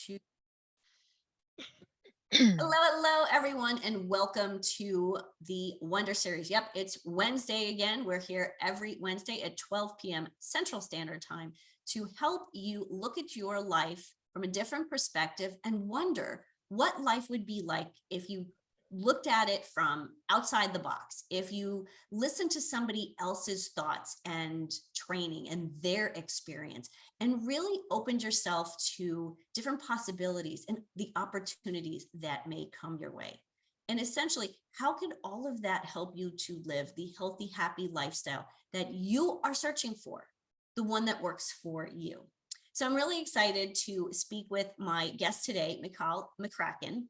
to hello, everyone, and welcome to the Wonder Series. Yep, it's Wednesday again. We're here every Wednesday at 12 p.m. Central Standard Time to help you look at your life from a different perspective and wonder what life would be like if you looked at it from outside the box, if you listened to somebody else's thoughts and training and their experience, and really opened yourself to different possibilities and the opportunities that may come your way. And essentially, how can all of that help you to live the healthy, happy lifestyle that you are searching for, the one that works for you? So I'm really excited to speak with my guest today, Michal McCracken.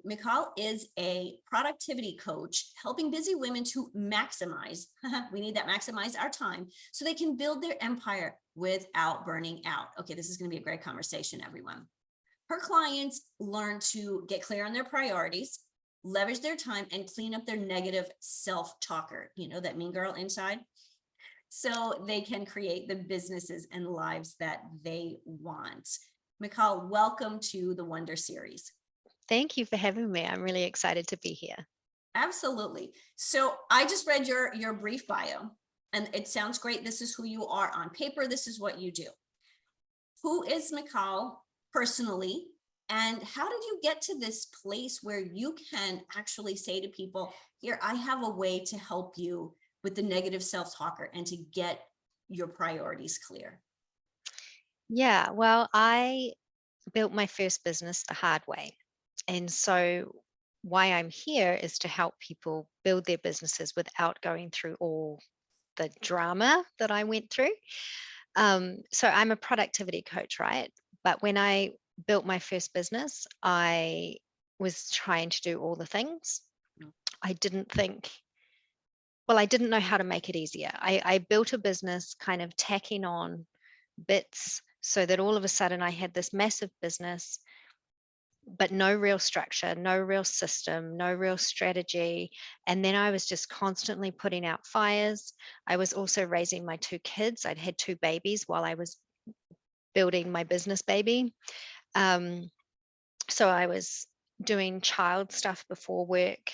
Michal is a productivity coach helping busy women to maximize, we need that, maximize our time so they can build their empire without burning out. Okay, this is going to be a great conversation, everyone. Her clients learn to get clear on their priorities, leverage their time, and clean up their negative self-talker, you know, that mean girl inside, so they can create the businesses and lives that they want. Michal, welcome to the Wonder Series. Thank you for having me. I'm really excited to be here. Absolutely. So I just read your brief bio, and it sounds great. This is who you are on paper. This is what you do. Who is Michal personally? And how did you get to this place where you can actually say to people, here, I have a way to help you with the negative self-talker and to get your priorities clear? Yeah, well, I built my first business the hard way. And so, why I'm here is to help people build their businesses without going through all the drama that I went through. So, I'm a productivity coach, right? But when I built my first business, I was trying to do all the things. I didn't think, well, I didn't know how to make it easier. I built a business kind of tacking on bits so that all of a sudden I had this massive business, but no real structure, no real system, no real strategy. And then I was just constantly putting out fires. I was also raising my two kids. I'd had two babies while I was building my business baby. So I was doing child stuff before work,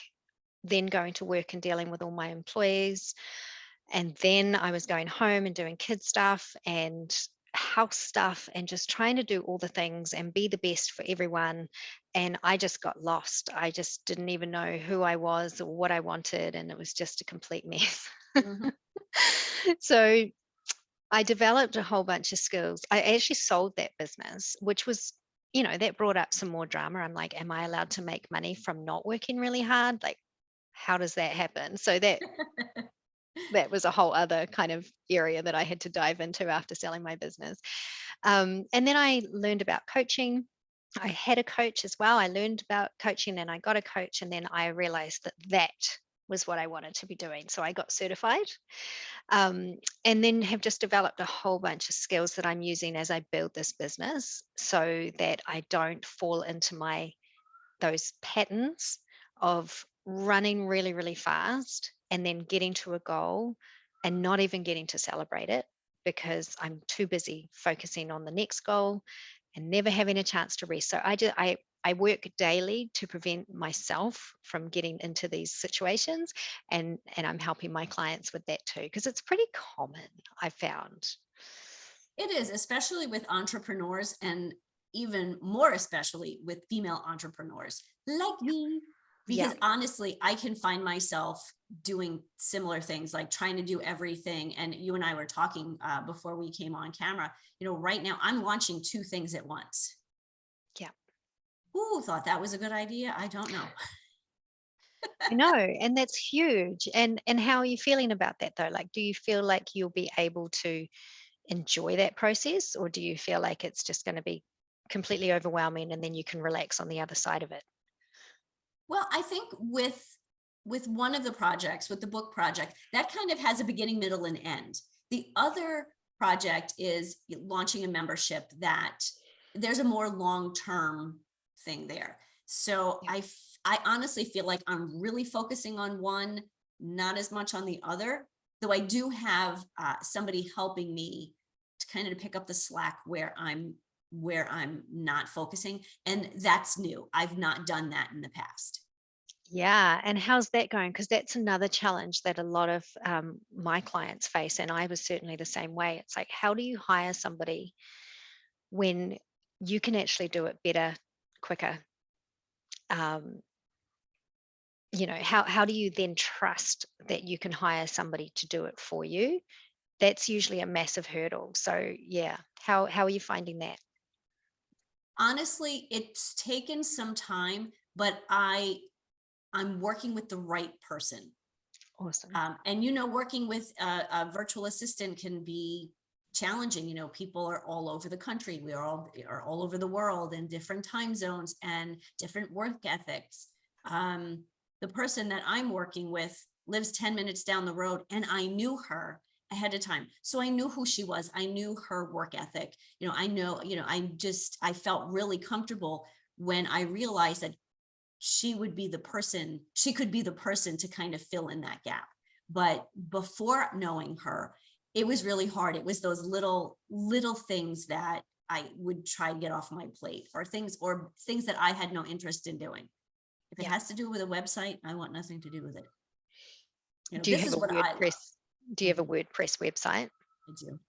then going to work and dealing with all my employees. And then I was going home and doing kid stuff and house stuff and just trying to do all the things and be the best for everyone. And I just got lost. I just didn't even know who I was or what I wanted. And it was just a complete mess. Mm-hmm. So I developed a whole bunch of skills. I actually sold that business, which was, that brought up some more drama. I'm like, am I allowed to make money from not working really hard? Like, how does that happen? So that was a whole other kind of area that I had to dive into after selling my business. And then I learned about coaching. I had a coach as well. I learned about coaching and I got a coach. And then I realized that was what I wanted to be doing. So I got certified, and then have just developed a whole bunch of skills that I'm using as I build this business so that I don't fall into those patterns of running really, really fast and then getting to a goal and not even getting to celebrate it because I'm too busy focusing on the next goal and never having a chance to rest. So I work daily to prevent myself from getting into these situations, and I'm helping my clients with that too because it's pretty common, I found. It is, especially with entrepreneurs, and even more especially with female entrepreneurs like me, Yeah. because honestly, I can find myself doing similar things, like trying to do everything. And you and I were talking before we came on camera, right now I'm launching two things at once. Yeah. Who thought that was a good idea? I don't know. I know, and that's huge. And how are you feeling about that though? Like, do you feel like you'll be able to enjoy that process, or do you feel like it's just going to be completely overwhelming and then you can relax on the other side of it? Well, I think with one of the projects, with the book project, that kind of has a beginning, middle, and end. The other project is launching a membership that there's a more long-term thing there. So Yeah. I honestly feel like I'm really focusing on one, not as much on the other, though I do have somebody helping me to kind of pick up the slack where I'm where I'm not focusing. And that's new. I've not done that in the past. Yeah. And how's that going? Because that's another challenge that a lot of my clients face. And I was certainly the same way. It's like, how do you hire somebody when you can actually do it better, quicker? Um, how do you then trust that you can hire somebody to do it for you? That's usually a massive hurdle. So yeah, how are you finding that? Honestly, it's taken some time, but I'm working with the right person. Awesome. And working with a virtual assistant can be challenging. People are all over the country. We are all over the world in different time zones and different work ethics. The person that I'm working with lives 10 minutes down the road, and I knew her ahead of time. So I knew who she was. I knew her work ethic. I felt really comfortable when I realized that she could be the person to kind of fill in that gap. But before knowing her, it was really hard. It was those little things that I would try to get off my plate, or things that I had no interest in doing. If it Yeah. has to do with a website, I want nothing to do with it. Do you This have is a what I love. WordPress? Do you have a WordPress website? I do.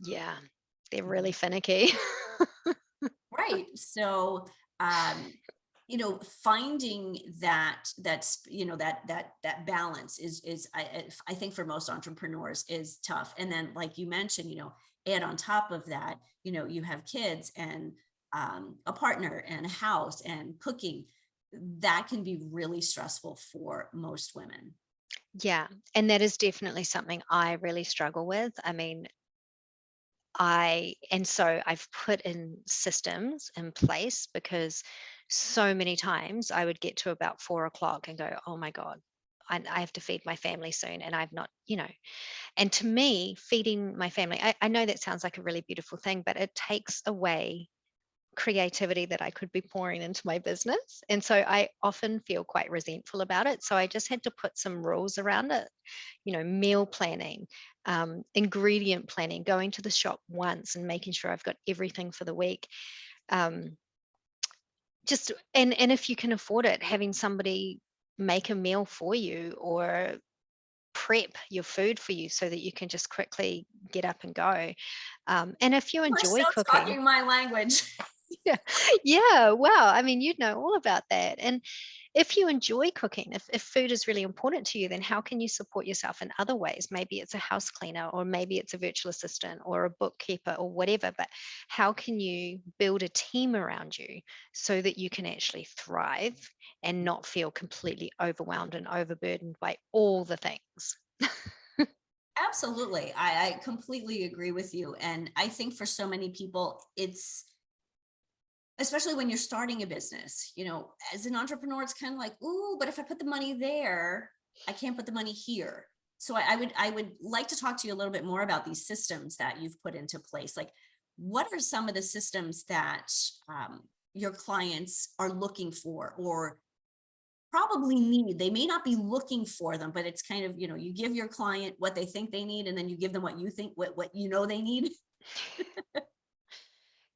Yeah, they're really finicky. Right. So, finding that balance is I think for most entrepreneurs is tough. And then, like you mentioned, add on top of that, you have kids and a partner and a house and cooking. That can be really stressful for most women. Yeah, and that is definitely something I really struggle with. I mean, so I've put in systems in place because so many times I would get to about 4 o'clock and go, oh my God, I have to feed my family soon. And I've not, and to me, feeding my family, I know that sounds like a really beautiful thing, but it takes away creativity that I could be pouring into my business. And so I often feel quite resentful about it. So I just had to put some rules around it, meal planning, ingredient planning, going to the shop once and making sure I've got everything for the week. Um, and if you can afford it, having somebody make a meal for you or prep your food for you so that you can just quickly get up and go. And if you You are so enjoy cooking, talking my language. yeah, yeah, wow. I mean, you'd know all about that. And if you enjoy cooking, if food is really important to you, then how can you support yourself in other ways? Maybe it's a house cleaner, or maybe it's a virtual assistant or a bookkeeper or whatever. But how can you build a team around you so that you can actually thrive and not feel completely overwhelmed and overburdened by all the things? Absolutely. I completely agree with you. And I think for so many people, especially when you're starting a business, as an entrepreneur, it's kind of like, ooh, but if I put the money there, I can't put the money here. So I would like to talk to you a little bit more about these systems that you've put into place. Like, what are some of the systems that your clients are looking for, or probably need? They may not be looking for them, but it's kind of, you give your client what they think they need, and then you give them what you think, what they need.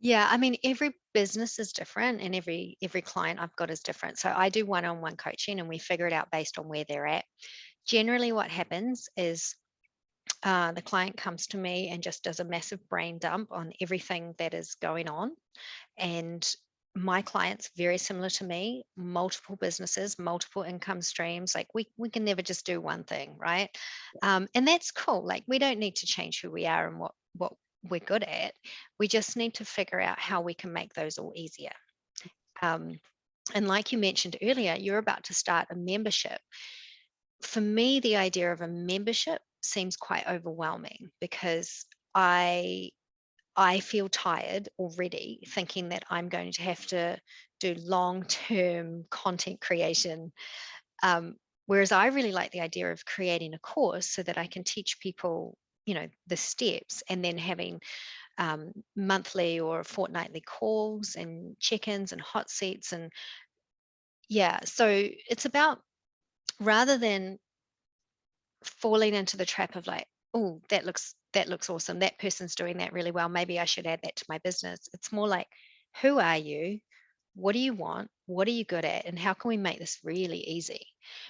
Yeah, I mean, every business is different and every client I've got is different. So I do one-on-one coaching and we figure it out based on where they're at. Generally, what happens is the client comes to me and just does a massive brain dump on everything that is going on. And my clients, very similar to me, multiple businesses, multiple income streams. Like we can never just do one thing, right? And that's cool. Like we don't need to change who we are and what we're good at. We just need to figure out how we can make those all easier. Um, and like you mentioned earlier, you're about to start a membership. For me, the idea of a membership seems quite overwhelming because I feel tired already thinking that I'm going to have to do long-term content creation. Whereas I really like the idea of creating a course so that I can teach people, the steps, and then having monthly or fortnightly calls and check-ins and hot seats. And yeah, so it's about, rather than falling into the trap of like, oh, that looks awesome. That person's doing that really well. Maybe I should add that to my business. It's more like, who are you? What do you want? What are you good at? And how can we make this really easy?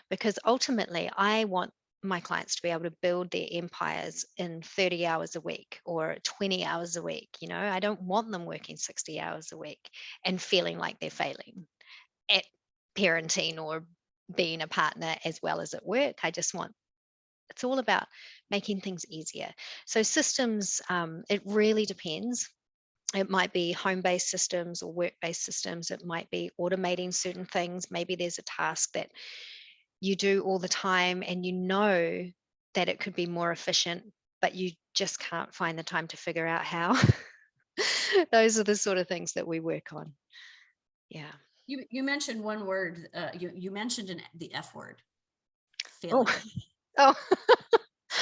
Because ultimately, I want my clients to be able to build their empires in 30 hours a week or 20 hours a week. I don't want them working 60 hours a week and feeling like they're failing at parenting or being a partner as well as at work. It's all about making things easier. So systems, it really depends. It might be home-based systems or work-based systems. It might be automating certain things. Maybe there's a task that you do all the time and you know that it could be more efficient, but you just can't find the time to figure out how. Those are the sort of things that we work on. Yeah. You mentioned one word, you mentioned the F word, Oh, failure. oh.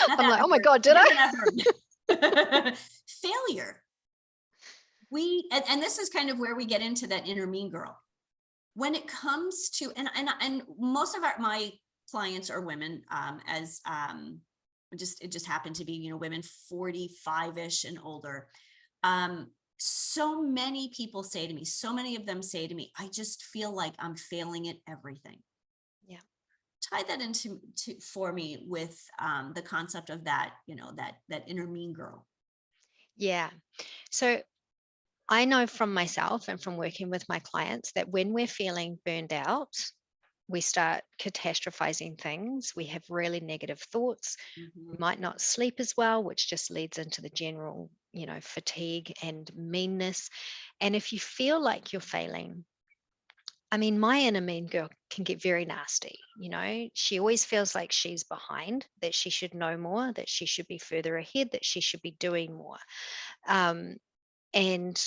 Not I'm that like, F oh my word, God, a did I? different F word. Failure. And this is kind of where we get into that inner mean girl. When it comes to, and most of my clients are women, it just happened to be, women 45-ish and older. So many people say to me, so many of them say to me, I just feel like I'm failing at everything. Yeah. Tie that into for me with the concept of that, that inner mean girl. Yeah. So I know from myself and from working with my clients that when we're feeling burned out, we start catastrophizing things. We have really negative thoughts. We might not sleep as well, which just leads into the general, fatigue and meanness. And if you feel like you're failing, I mean, my inner mean girl can get very nasty. She always feels like she's behind, that she should know more, that she should be further ahead, that she should be doing more. And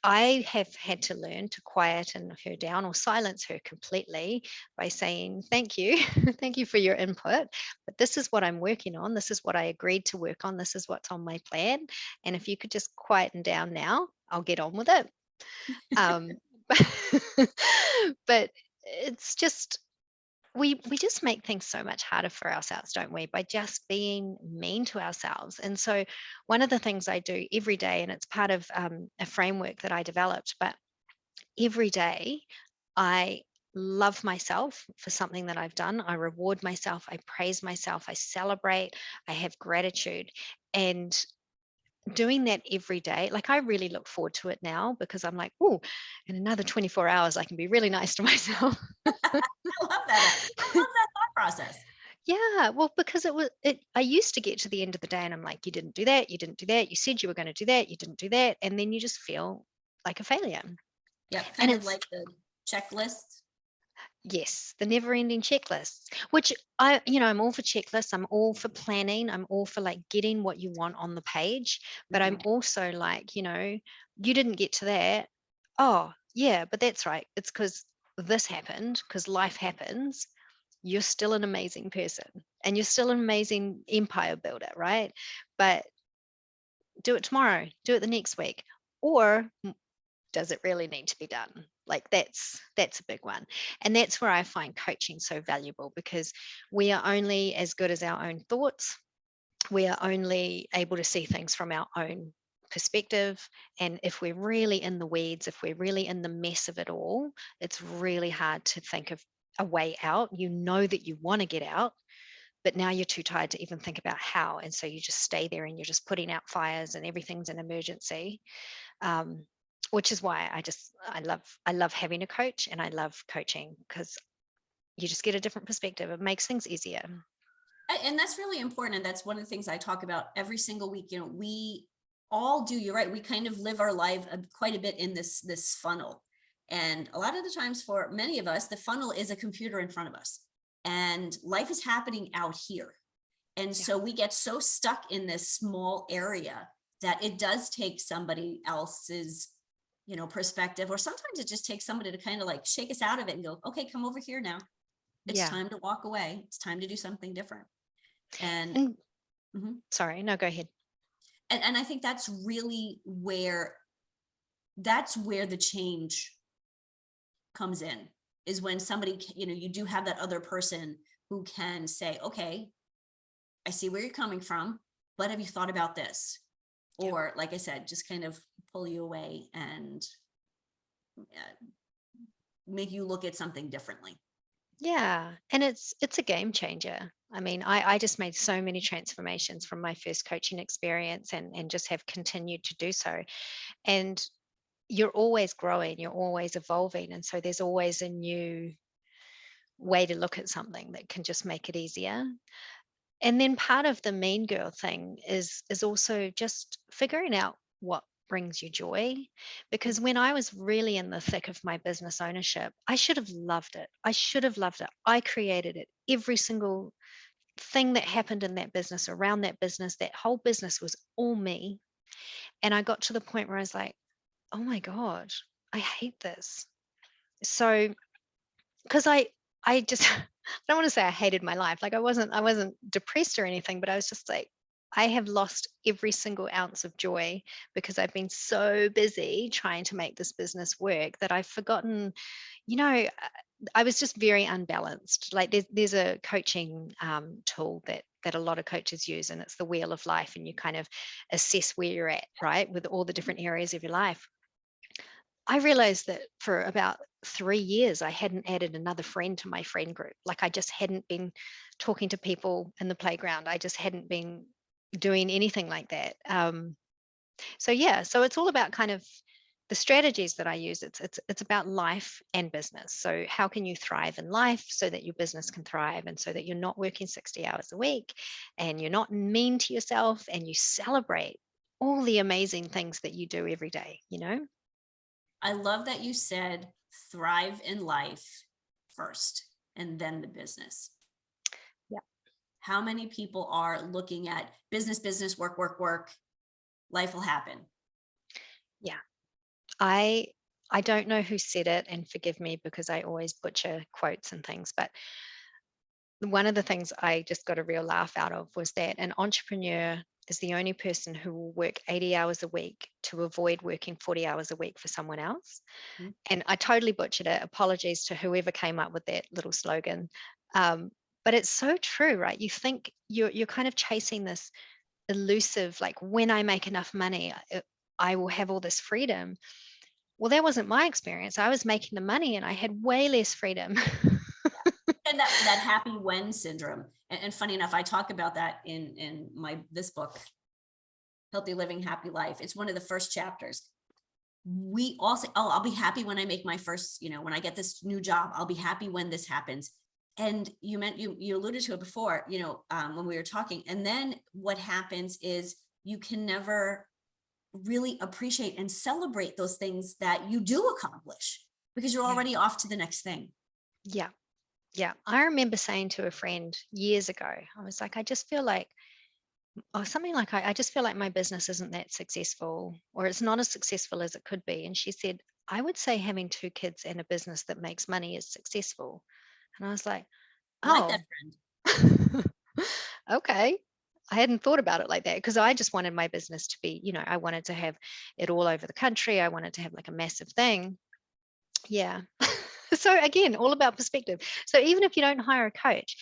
I have had to learn to quieten her down or silence her completely by saying, thank you. Thank you for your input. But this is what I'm working on. This is what I agreed to work on. This is what's on my plan. And if you could just quieten down now, I'll get on with it. Um, but it's just, we just make things so much harder for ourselves, don't we, by just being mean to ourselves. And so one of the things I do every day, and it's part of a framework that I developed, but every day I love myself for something that I've done. I reward myself, I praise myself, I celebrate, I have gratitude. And doing that every day, like I really look forward to it now because I'm like, oh, in another 24 hours, I can be really nice to myself. I love that. I love that thought process. Yeah, well, because I used to get to the end of the day and I'm like, you didn't do that, you didn't do that, you said you were going to do that, you didn't do that. And then you just feel like a failure. Yep, And kind of it's, like the checklist. yes, the never ending checklists, which I'm all for checklists. I'm all for planning. I'm all for like getting what you want on the page. But I'm also like, you didn't get to that. Oh, yeah, but that's right. It's because this happened, because life happens. You're still an amazing person and you're still an amazing empire builder, right? But do it tomorrow, do it the next week. Or does it really need to be done? Like that's a big one. And that's where I find coaching so valuable, because we are only as good as our own thoughts. We are only able to see things from our own perspective. And if we're really in the weeds, if we're really in the mess of it all, it's really hard to think of a way out. You know that you want to get out, but now you're too tired to even think about how. And so you just stay there and you're just putting out fires and everything's an emergency. Which is why I love having a coach, and I love coaching because you just get a different perspective. It makes things easier. And that's really important. And that's one of the things I talk about every single week. We all do, you're right. We kind of live our life quite a bit in this funnel. And a lot of the times for many of us, the funnel is a computer in front of us and life is happening out here. And so we get so stuck in this small area that it does take somebody else's, perspective, or sometimes it just takes somebody to kind of like shake us out of it and go, okay, come over here now. It's time to walk away. It's time to do something different. And sorry, no, go ahead. And I think that's really where the change comes in, is when somebody, you do have that other person who can say, okay, I see where you're coming from, but have you thought about this? Yeah. Or like I said, just kind of pull you away and make you look at something differently. Yeah, and it's a game changer. I mean, I just made so many transformations from my first coaching experience and just have continued to do so. And you're always growing, you're always evolving. And so there's always a new way to look at something that can just make it easier. And then part of the mean girl thing is also just figuring out what brings you joy, because when I was really in the thick of my business ownership, I should have loved it. I should have loved it. I created it. Every single thing that happened in that business, around that business, that whole business was all me. And I got to the point where I was like, oh my god, I hate this. So because I just I don't want to say I hated my life. Like I wasn't depressed or anything, but I was just like, I have lost every single ounce of joy because I've been so busy trying to make this business work that I've forgotten, you know, I was just very unbalanced. Like there's a coaching tool that a lot of coaches use, and it's the wheel of life, and you kind of assess where you're at, right, with all the different areas of your life. I realized that for about 3 years, I hadn't added another friend to my friend group. Like I just hadn't been talking to people in the playground. I just hadn't been doing anything like that. So yeah, so it's all about kind of the strategies that I use. It's about life and business. So how can you thrive in life so that your business can thrive, and so that you're not working 60 hours a week, and you're not mean to yourself, and you celebrate all the amazing things that you do every day, you know? I love that you said thrive in life first and then the business. Yeah. How many people are looking at business, business, work, work, work, life will happen? Yeah. I I don't know who said it, and forgive me because I always butcher quotes and things, but one of the things I just got a real laugh out of was that an entrepreneur is the only person who will work 80 hours a week to avoid working 40 hours a week for someone else. Mhm. And I totally butchered it. Apologies to whoever came up with that little slogan. But it's so true, right? You think you're kind of chasing this elusive, like when I make enough money, I will have all this freedom. Well, that wasn't my experience. I was making the money and I had way less freedom. And that happy when syndrome. And funny enough, I talk about that in this book, Healthy Living, Happy Life. It's one of the first chapters. We all say, oh, I'll be happy when I make my first, when I get this new job, I'll be happy when this happens. And you alluded to it before, when we were talking. And then what happens is you can never really appreciate and celebrate those things that you do accomplish because you're Yeah. already off to the next thing. Yeah. Yeah. I remember saying to a friend years ago, I was like, I just feel like, or something like, I just feel like my business isn't that successful, or it's not as successful as it could be. And she said, I would say having 2 kids and a business that makes money is successful. And I was like, I like that oh, friend. okay. I hadn't thought about it like that, because I just wanted my business to be, I wanted to have it all over the country. I wanted to have like a massive thing. Yeah. So again, all about perspective. So even if you don't hire a coach,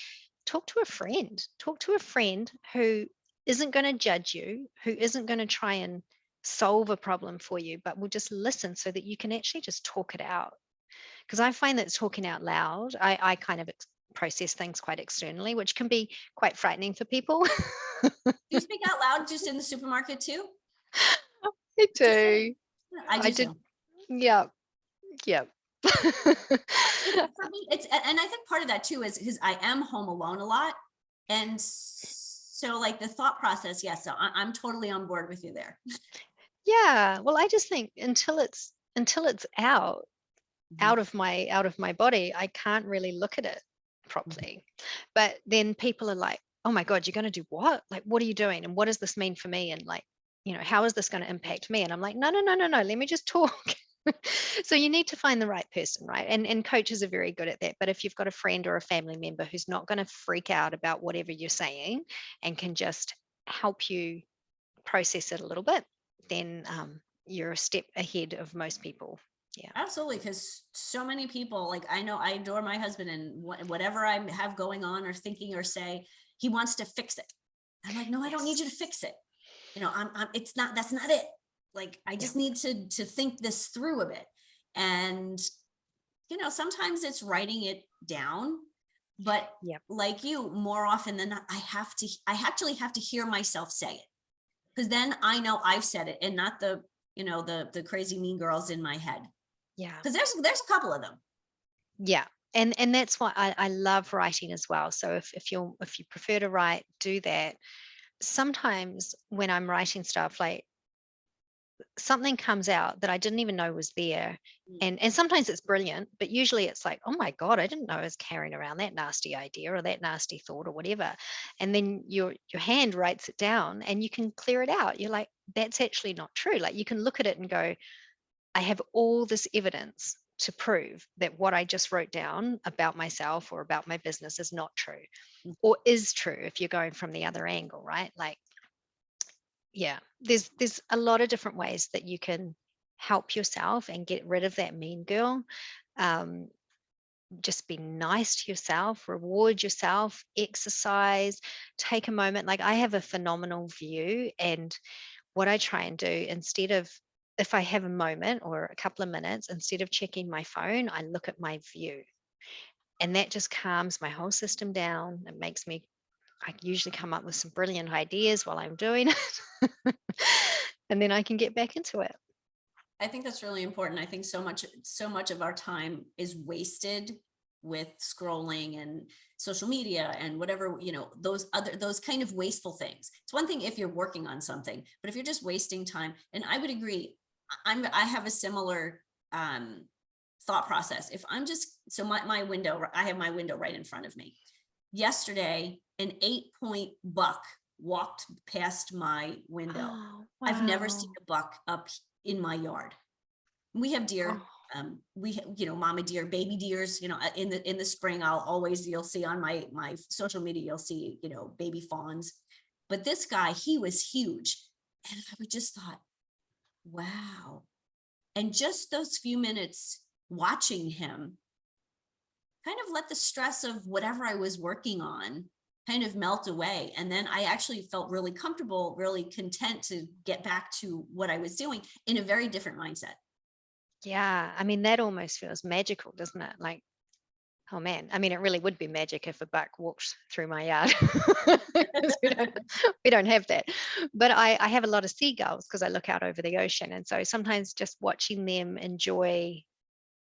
talk to a friend. Talk to a friend who isn't going to judge you, who isn't going to try and solve a problem for you, but will just listen so that you can actually just talk it out. Because I find that talking out loud, I kind of process things quite externally, which can be quite frightening for people. Do you speak out loud just in the supermarket too? I Just saying. do. I I do did. too. Yeah. Yeah. For me, and I think part of that too is because I am home alone a lot. And so like the thought process, yes, so I'm totally on board with you there. Yeah. Well, I just think until it's out Mhm. of my body, I can't really look at it Mhm. properly. But then people are like, oh my God, you're going to do what? Like, what are you doing? And what does this mean for me? And like, how is this going to impact me? And I'm like, no, no, no, no, no. Let me just talk. So you need to find the right person, right? And coaches are very good at that. But if you've got a friend or a family member who's not going to freak out about whatever you're saying and can just help you process it a little bit, then you're a step ahead of most people. Yeah. Absolutely, because so many people, like I know I adore my husband, and whatever I have going on or thinking or say, he wants to fix it. I'm like, no, I don't need Yes. you to fix it. It's not, that's not it. Like, I Yeah. just need to think this through a bit. And, sometimes it's writing it down, but Yeah. like you, more often than not, I actually have to hear myself say it. Because then I know I've said it and not the crazy mean girls in my head. Yeah. Because there's a couple of them. Yeah. And that's why I love writing as well. So if you prefer to write, do that. Sometimes when I'm writing stuff, like something comes out that I didn't even know was there. Mm. And sometimes it's brilliant, but usually it's like, oh my God, I didn't know I was carrying around that nasty idea or that nasty thought or whatever. And then your hand writes it down and you can clear it out. You're like, that's actually not true. Like you can look at it and go, I have all this evidence to prove that what I just wrote down about myself or about my business is not true Mm. or is true if you're going from the other angle, right? Like, yeah, there's a lot of different ways that you can help yourself and get rid of that mean girl. Um, just be nice to yourself, reward yourself, exercise, take a moment. Like I have a phenomenal view, and what I try and do instead of, if I have a moment or a couple of minutes, instead of checking my phone, I look at my view. And that just calms my whole system down. It makes me, I usually come up with some brilliant ideas while I'm doing it. And then I can get back into it. I think that's really important. I think so much of our time is wasted with scrolling and social media and whatever, those kind of wasteful things. It's one thing if you're working on something, but if you're just wasting time, and I would agree, I have a similar thought process. If I'm just, so my window, I have my window right in front of me. Yesterday, an 8-point buck walked past my window. Oh, I've never wow. seen a buck up in my yard. We have deer. Oh, Mama deer, baby deers, in the spring, you'll see on my social media, you'll see, baby fawns. But this guy, he was huge. And I just thought, wow. And just those few minutes watching him kind of let the stress of whatever I was working on kind of melt away. And then I actually felt really comfortable, really content to get back to what I was doing in a very different mindset. yeah. I mean, that almost feels magical, doesn't it? Like, oh man. I mean, it really would be magic if a buck walked through my yard. 'Cause we don't have that. But I have a lot of seagulls because I look out over the ocean. And so sometimes just watching them enjoy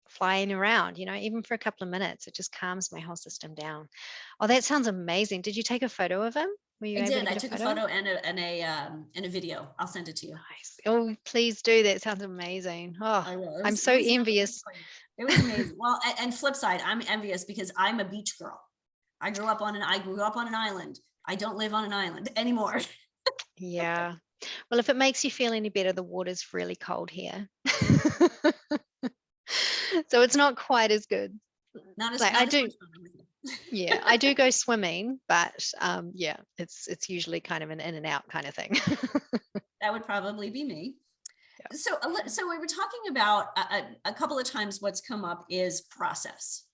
flying around, even for a couple of minutes, it just calms my whole system down. Oh, that sounds amazing. Did you take a photo of him? Were you I able to did. I get a took a photo? photo and a video. I'll send it to you. Nice. Oh, please do. That sounds amazing. Oh, I will. I'm It so was envious. it was amazing. Well, and flip side, I'm envious because I'm a beach girl. I grew up on an island. I don't live on an island anymore. Yeah. Well, if it makes you feel any better, the water's really cold here. So it's not quite as good. Like I Not as do, much fun with you. yeah, I do go swimming, but yeah, it's usually kind of an in and out kind of thing. That would probably be me. Yeah. So we were talking about a couple of times what's come up is process.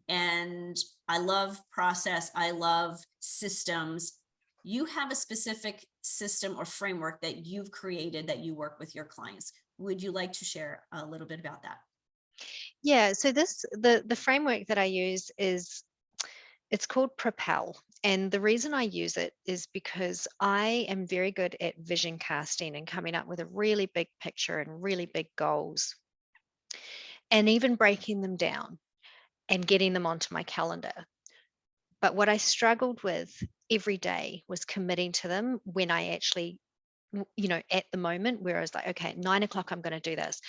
And I love process. I love systems. You have a specific system or framework that you've created that you work with your clients. Would you like to share a little bit about that? Yeah, so the framework that I use is, it's called Propel. And the reason I use it is because I am very good at vision casting and coming up with a really big picture and really big goals, and even breaking them down and getting them onto my calendar. But what I struggled with every day was committing to them when I actually, at the moment where I was like, okay, at 9 o'clock, I'm going to do this.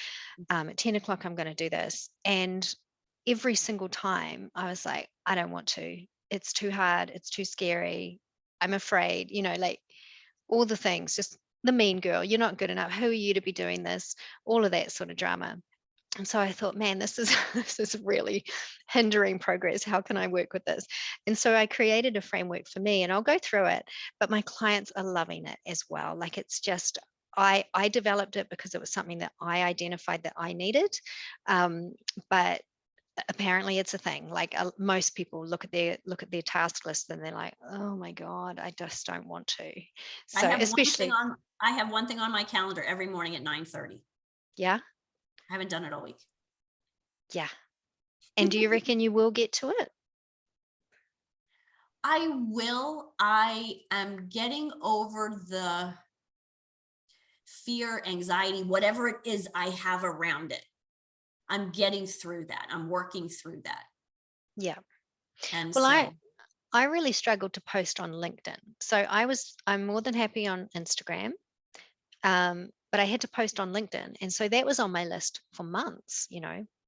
At 10 o'clock, I'm going to do this. And every single time I was like, I don't want to. It's too hard. It's too scary. I'm afraid, like all the things, just the mean girl. You're not good enough. Who are you to be doing this? All of that sort of drama. And so I thought, man, this is this is really hindering progress. How can I work with this? And so I created a framework for me, and I'll go through it, but my clients are loving it as well. Like it's just, I developed it because it was something that I identified that I needed. But apparently it's a thing. Like most people look at their task list and they're like, oh my God, I just don't want to. I So have one thing especially, on I have one thing on my calendar every morning at 9:30. yeah, I haven't done it all week. yeah. And do you reckon you will get to it? I will. I am getting over the fear, anxiety, whatever it is I have around it. I'm getting through that. I'm working through that. Yeah. And Well, I so, I really struggled to post on LinkedIn. So I'm more than happy on Instagram. But I had to post on LinkedIn. And so that was on my list for months,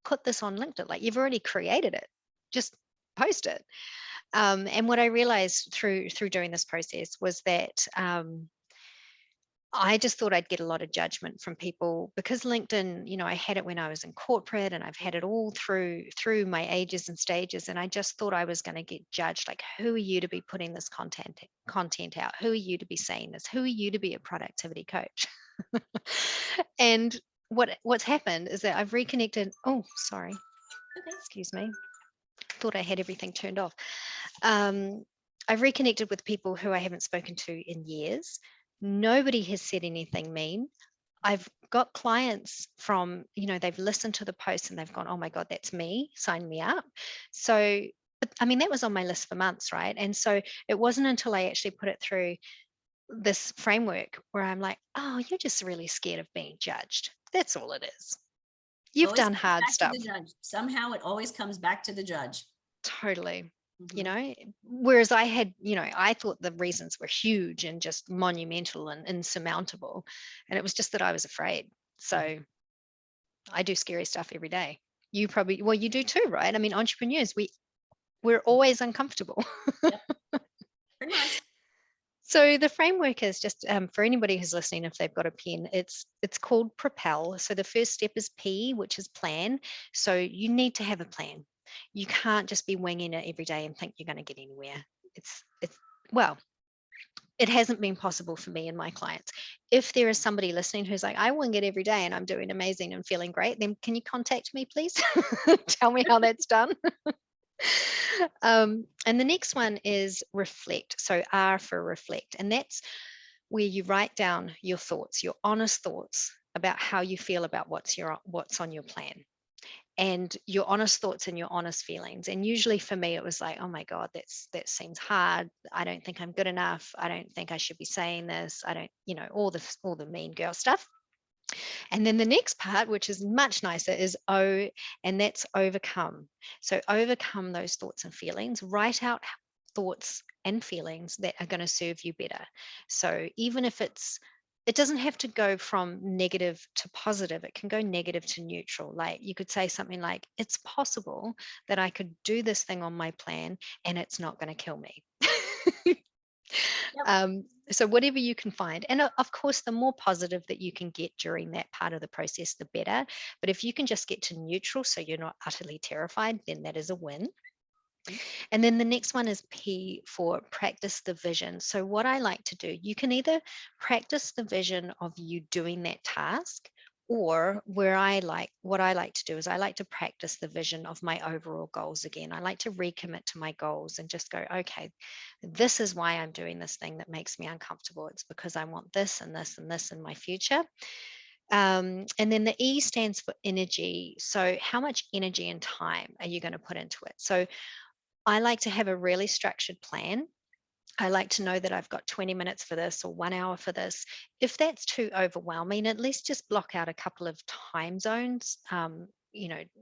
put this on LinkedIn. Like you've already created it. Just post it. And what I realized through doing this process was that I just thought I'd get a lot of judgment from people because LinkedIn, I had it when I was in corporate and I've had it all through my ages and stages. And I just thought I was going to get judged. Like, who are you to be putting this content out? Who are you to be saying this? Who are you to be a productivity coach? And what's happened is that I've reconnected. Oh, sorry. okay. Excuse me. Thought I had everything turned off. Um, I've reconnected with people who I haven't spoken to in years. Nobody has said anything mean. I've got clients from, they've listened to the post and they've gone, oh my God, that's me, sign me up. So, but I mean, that was on my list for months, right? And so it wasn't until I actually put it through this framework where I'm like, oh, you're just really scared of being judged. That's all it is. You've Always done comes hard back to the stuff. judge. Somehow it always comes back to the judge. Totally. Mhm. Whereas I had, I thought the reasons were huge and just monumental and insurmountable. And it was just that I was afraid. So I do scary stuff every day. You probably, well, you do too, right? I mean, entrepreneurs, we're always uncomfortable. Yep, pretty much. So the framework is just for anybody who's listening, if they've got a pen, it's called Propel. So the first step is P, which is plan. So you need to have a plan. You can't just be winging it every day and think you're going to get anywhere. It's well, it hasn't been possible for me and my clients. If there is somebody listening who's like, I wing it every day and I'm doing amazing and feeling great, then can you contact me, please? Tell me how that's done. And the next one is reflect. So R for reflect. And that's where you write down your thoughts, your honest thoughts about how you feel about what's on your plan, and your honest thoughts and your honest feelings. And usually for me, it was like, oh my God, that seems hard. I don't think I'm good enough. I don't think I should be saying this. I don't, all the mean girl stuff. And then the next part, which is much nicer, is O, and that's overcome. So overcome those thoughts and feelings, write out thoughts and feelings that are going to serve you better. So even if it doesn't have to go from negative to positive. It can go negative to neutral. Like you could say something like, it's possible that I could do this thing on my plan and it's not going to kill me. Yep. So whatever you can find, and of course the more positive that you can get during that part of the process, the better. But if you can just get to neutral so you're not utterly terrified, then that is a win. Mhm. And then the next one is P for practice the vision. So what I like to do, you can either practice the vision of you doing that task, or what I like to do is I like to practice the vision of my overall goals again. I like to recommit to my goals and just go, okay, this is why I'm doing this thing that makes me uncomfortable. It's because I want this and this and this in my future. And then the E stands for energy. So how much energy and time are you going to put into it? So I like to have a really structured plan. I like to know that I've got 20 minutes for this or 1 hour for this. If that's too overwhelming, at least just block out a couple of time zones,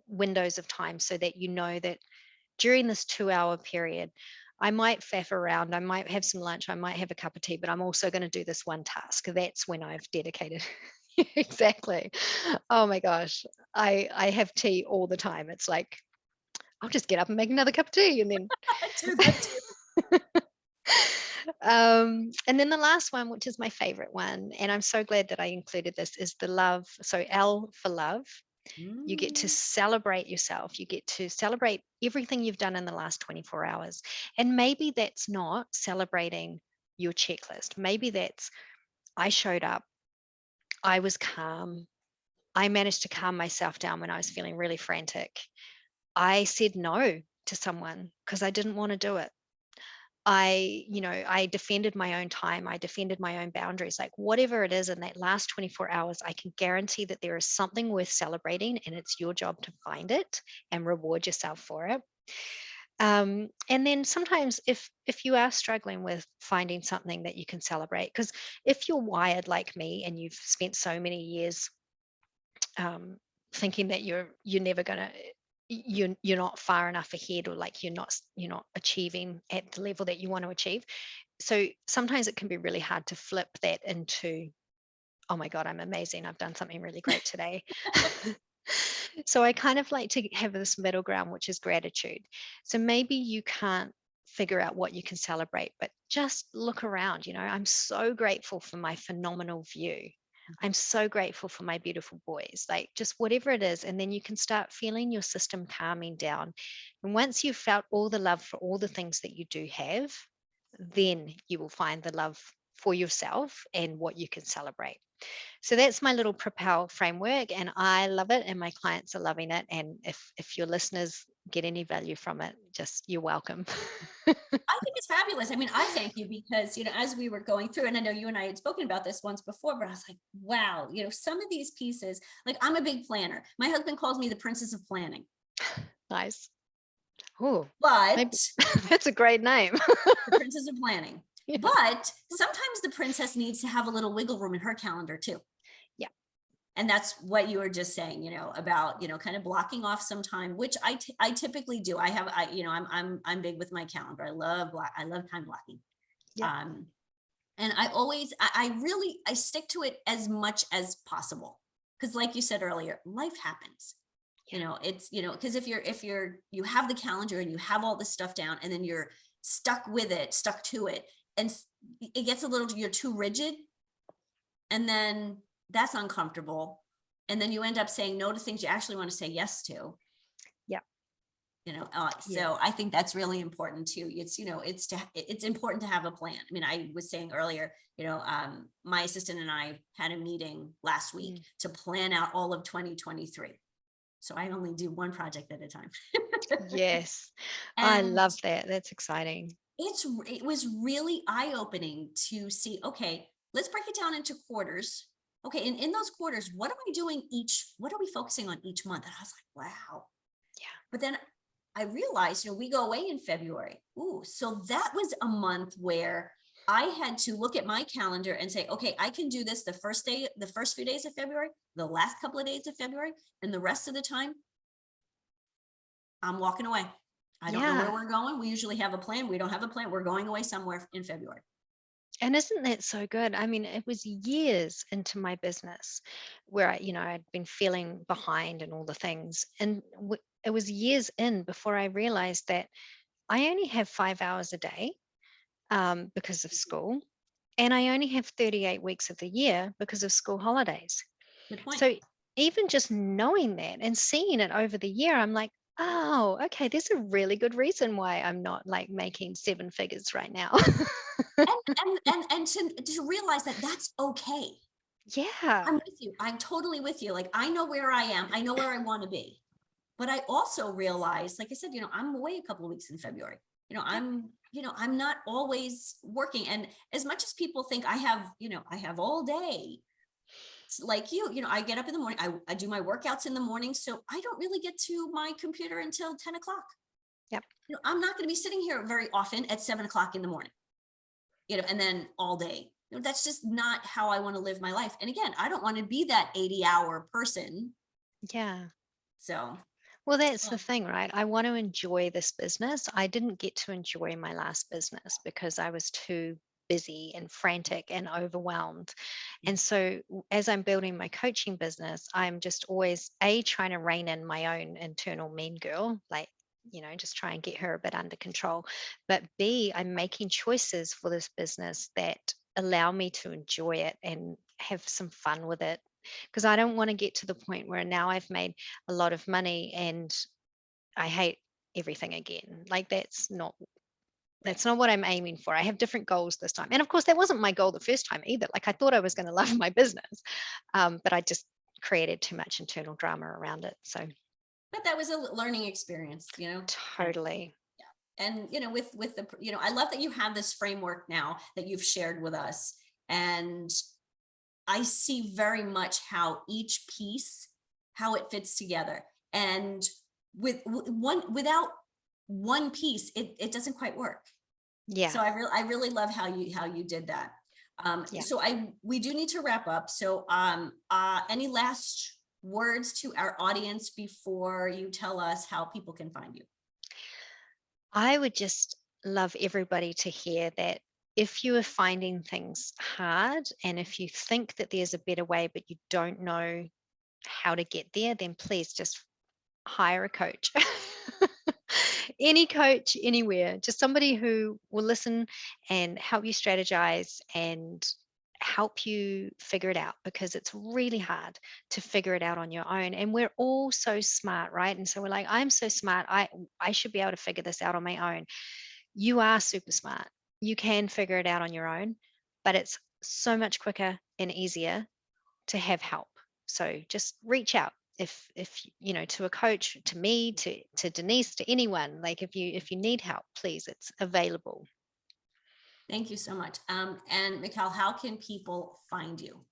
windows of time, so that you know that during this 2 hour period, I might faff around, I might have some lunch, I might have a cup of tea, but I'm also going to do this one task. That's when I've dedicated. Exactly. Oh my gosh. I have tea all the time. It's like, I'll just get up and make another cup of tea and then I do that too. and then the last one, which is my favorite one, and I'm so glad that I included this, is the love. So L for love. You get to Mm. celebrate yourself. You get to celebrate everything you've done in the last 24 hours. And maybe that's not celebrating your checklist. Maybe that's, I showed up, I was calm, I managed to calm myself down when I was feeling really frantic. I said no to someone because I didn't want to do it. I defended my own time. I defended my own boundaries. Like whatever it is in that last 24 hours, I can guarantee that there is something worth celebrating, and it's your job to find it and reward yourself for it. And then sometimes if you are struggling with finding something that you can celebrate, because if you're wired like me and you've spent so many years um, thinking that you're never gonna you're not far enough ahead, or like you're not achieving at the level that you want to achieve, so sometimes it can be really hard to flip that into, oh my god, I'm amazing, I've done something really great today. So I kind of like to have this middle ground, which is gratitude. So maybe you can't figure out what you can celebrate, but just look around. I'm so grateful for my phenomenal view. I'm so grateful for my beautiful boys, like just whatever it is. And then you can start feeling your system calming down. And once you've felt all the love for all the things that you do have, then you will find the love for yourself and what you can celebrate. So that's my little Propel framework, and I love it, and my clients are loving it. And if your listeners get any value from it, just you're welcome. I think it's fabulous. I mean, I thank you because, as we were going through, and I know you and I had spoken about this once before, but I was like, wow, some of these pieces, like I'm a big planner. My husband calls me the princess of planning, Nice. Oh, maybe but that's a great name. the princess of planning. Yeah. But sometimes the princess needs to have a little wiggle room in her calendar too. Yeah. And that's what you were just saying, about, kind of blocking off some time, which I typically do. I'm big with my calendar. I love time blocking. Yeah. And I stick to it as much as possible. Cause like you said earlier, life happens. It's, cause you have the calendar and you have all this stuff down, and then you're stuck to it. And it gets you're too rigid. And then that's uncomfortable. And then you end up saying no to things you actually want to say yes to. Yeah. So I think that's really important too. It's important to have a plan. I mean, I was saying earlier, my assistant and I had a meeting last week to plan out all of 2023. So I only do one project at a time. Yes. I love that. That's exciting. It was really eye-opening to see, okay, let's break it down into quarters. Okay, and in those quarters, what are we focusing on each month? And I was like, wow. Yeah. But then I realized, we go away in February. Ooh, so that was a month where I had to look at my calendar and say, okay, I can do this the first few days of February, the last couple of days of February, and the rest of the time, I'm walking away. I don't know where we're going. We usually have a plan. We don't have a plan. We're going away somewhere in February. And isn't that so good? I mean, it was years into my business where I'd been feeling behind and all the things. And it was years in before I realized that I only have 5 hours a day because of school. And I only have 38 weeks of the year because of school holidays. Good point. So even just knowing that and seeing it over the year, I'm like, oh, okay, there's a really good reason why I'm not like making 7 figures right now. and to realize that that's okay. Yeah. I'm with you. I'm totally with you. Like, I know where I am. I know where I want to be. But I also realize, like I said, I'm away a couple of weeks in February. I'm not always working. And as much as people think I have all day, like I get up in the morning, I do my workouts in the morning. So I don't really get to my computer until 10 o'clock. Yep. I'm not going to be sitting here very often at 7 o'clock in the morning, and then all day. That's just not how I want to live my life. And again, I don't want to be that 80-hour person. Yeah. So. Well, that's the thing, right? I want to enjoy this business. I didn't get to enjoy my last business because I was too busy and frantic and overwhelmed. And so as I'm building my coaching business, I'm just always trying to rein in my own internal mean girl, like, just try and get her a bit under control. But B, I'm making choices for this business that allow me to enjoy it and have some fun with it, because I don't want to get to the point where now I've made a lot of money and I hate everything again. Like that's not what I'm aiming for. I have different goals this time. And of course, that wasn't my goal the first time either. Like I thought I was going to love my business, but I just created too much internal drama around it. So But that was a learning experience, Totally. And with the, I love that you have this framework now that you've shared with us. And I see very much how each piece, how it fits together. And without one piece, it doesn't quite work. Yeah. So I really love how you did that. Yeah. So we do need to wrap up. So any last words to our audience before you tell us how people can find you? I would just love everybody to hear that if you are finding things hard and if you think that there's a better way, but you don't know how to get there, then please just hire a coach. Any coach anywhere, just somebody who will listen and help you strategize and help you figure it out, because it's really hard to figure it out on your own, and we're all so smart, right? And so we're like, I'm so smart, I should be able to figure this out on my own. You are super smart, you can figure it out on your own, but it's so much quicker and easier to have help. So just reach out, if to a coach, to me, to Denise, to anyone. Like if you need help, please, it's available. Thank you so much. And Michal, how can people find you?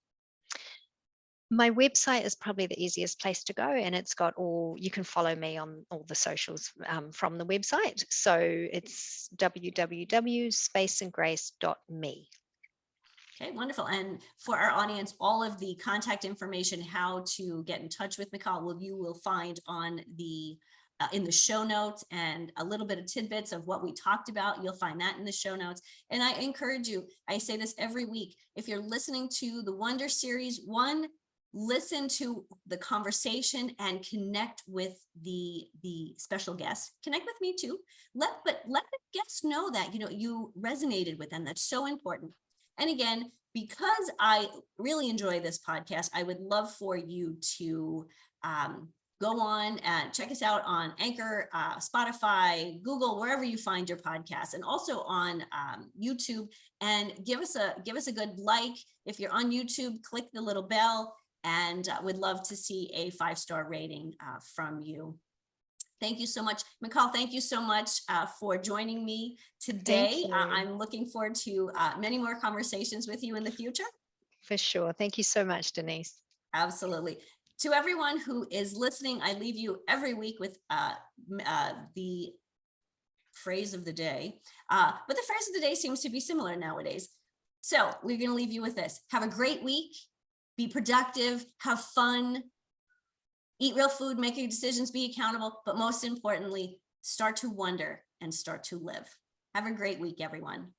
My website is probably the easiest place to go, and it's got you can follow me on all the socials from the website. So it's www.spaceandgrace.me. Okay, wonderful. And for our audience, all of the contact information, how to get in touch with Michal, you will find on the in the show notes, and a little bit of tidbits of what we talked about. You'll find that in the show notes. And I encourage you, I say this every week, if you're listening to the Wonder Series, listen to the conversation and connect with the special guest. Connect with me too. Let the guests know that you resonated with them. That's so important. And again, because I really enjoy this podcast, I would love for you to go on and check us out on Anchor, Spotify, Google, wherever you find your podcasts, and also on YouTube. And give us a good like. If you're on YouTube, click the little bell, and would love to see a 5-star rating from you. Thank you so much, Michal. Thank you so much for joining me today. I'm looking forward to many more conversations with you in the future. For sure. Thank you so much, Denise. Absolutely. To everyone who is listening, I leave you every week with the phrase of the day. But the phrase of the day seems to be similar nowadays. So we're going to leave you with this. Have a great week. Be productive. Have fun. Eat real food, make your decisions, be accountable, but most importantly, start to wonder and start to live. Have a great week, everyone.